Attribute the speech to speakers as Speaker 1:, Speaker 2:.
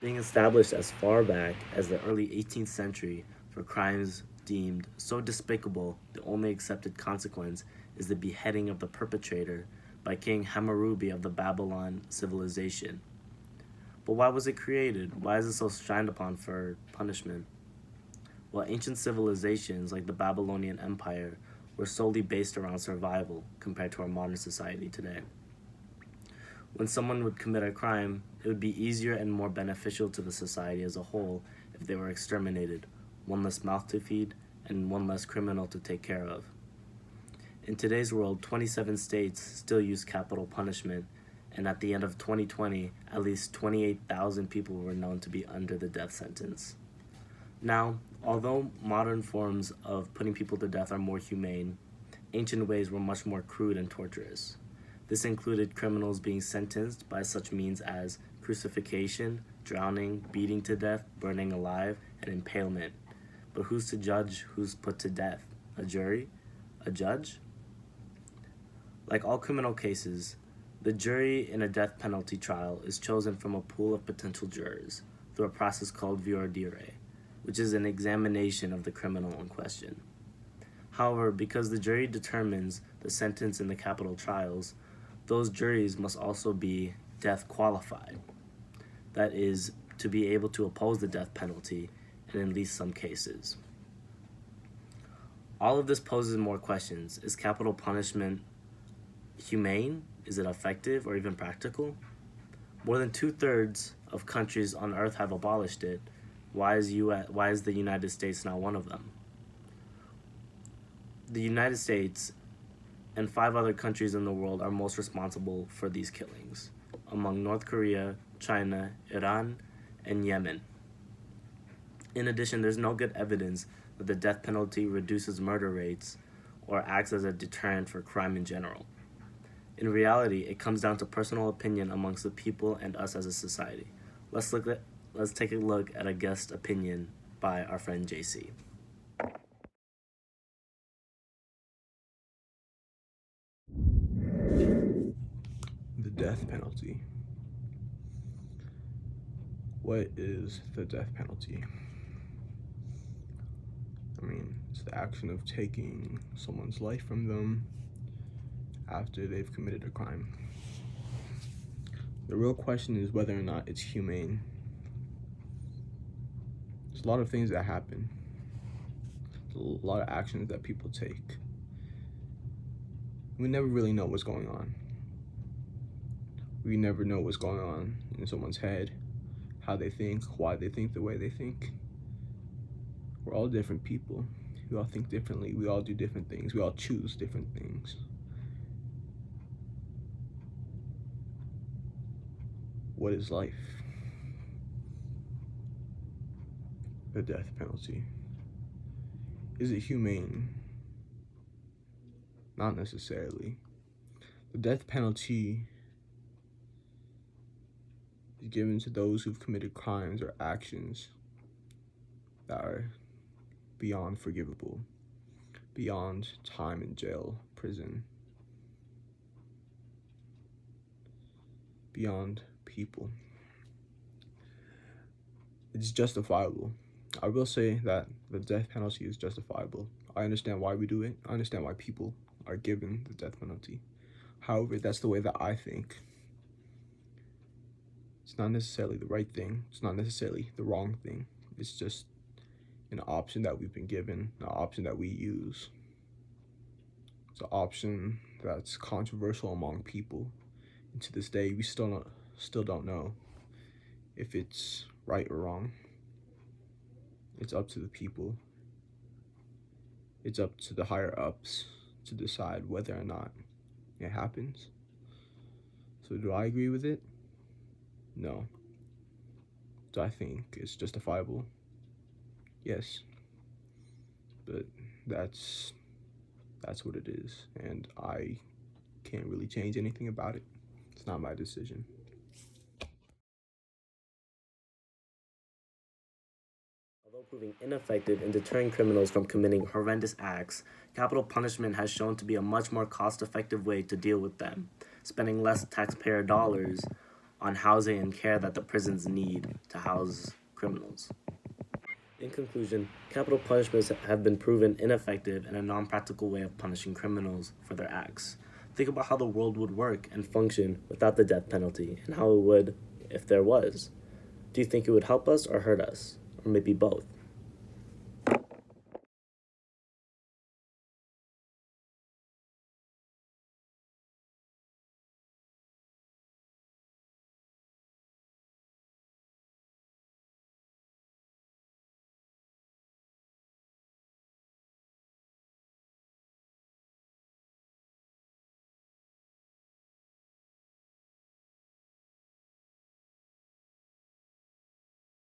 Speaker 1: being established as far back as the early 18th century for crimes deemed so despicable the only accepted consequence is the beheading of the perpetrator by King Hammurabi of the Babylon civilization. But why was it created? Why is it so shined upon for punishment? Well, ancient civilizations like the Babylonian Empire were solely based around survival compared to our modern society today. When someone would commit a crime, it would be easier and more beneficial to the society as a whole if they were exterminated, one less mouth to feed, and one less criminal to take care of. In today's world, 27 states still use capital punishment, and at the end of 2020, at least 28,000 people were known to be under the death sentence. Now, although modern forms of putting people to death are more humane, ancient ways were much more crude and torturous. This included criminals being sentenced by such means as crucifixion, drowning, beating to death, burning alive, and impalement. But who's to judge who's put to death? A jury? A judge? Like all criminal cases, the jury in a death penalty trial is chosen from a pool of potential jurors through a process called voir dire, which is an examination of the criminal in question. However, because the jury determines the sentence in the capital trials, those juries must also be death qualified. That is, to be able to oppose the death penalty in at least some cases. All of this poses more questions. Is capital punishment humane? Is it effective or even practical? More than two-thirds of countries on Earth have abolished it. Why is the United States not one of them? The United States and 5 other countries in the world are most responsible for these killings, among North Korea, China, Iran, and Yemen. In addition, there's no good evidence that the death penalty reduces murder rates or acts as a deterrent for crime in general. In reality, it comes down to personal opinion amongst the people and us as a society. Let's take a look at a guest opinion by our friend JC.
Speaker 2: The death penalty. What is the death penalty? It's the action of taking someone's life from them after they've committed a crime. The real question is whether or not it's humane. There's a lot of things that happen. There's a lot of actions that people take. We never really know what's going on. We never know what's going on in someone's head, how they think, why they think the way they think. We're all different people. We all think differently. We all do different things. We all choose different things. What is life? The death penalty. Is it humane? Not necessarily. The death penalty is given to those who've committed crimes or actions that are beyond forgivable, beyond time in jail, prison, beyond people. It's justifiable. I will say that the death penalty is justifiable. I understand why we do it. I understand why people are given the death penalty. However, that's the way that I think. It's not necessarily the right thing. It's not necessarily the wrong thing. It's just an option that we've been given, an option that we use. It's an option that's controversial among people. And to this day, we still don't know if it's right or wrong. It's up to the people. It's up to the higher ups to decide whether or not it happens. So do I agree with it? No. Do I think it's justifiable? Yes. But that's what it is, and I can't really change anything about it. It's not my decision.
Speaker 1: Although proving ineffective in deterring criminals from committing horrendous acts, capital punishment has shown to be a much more cost effective way to deal with them, spending less taxpayer dollars on housing and care that the prisons need to house criminals. In conclusion, capital punishments have been proven ineffective and a non-practical way of punishing criminals for their acts. Think about how the world would work and function without the death penalty, and how it would if there was. Do you think it would help us or hurt us? Or maybe both?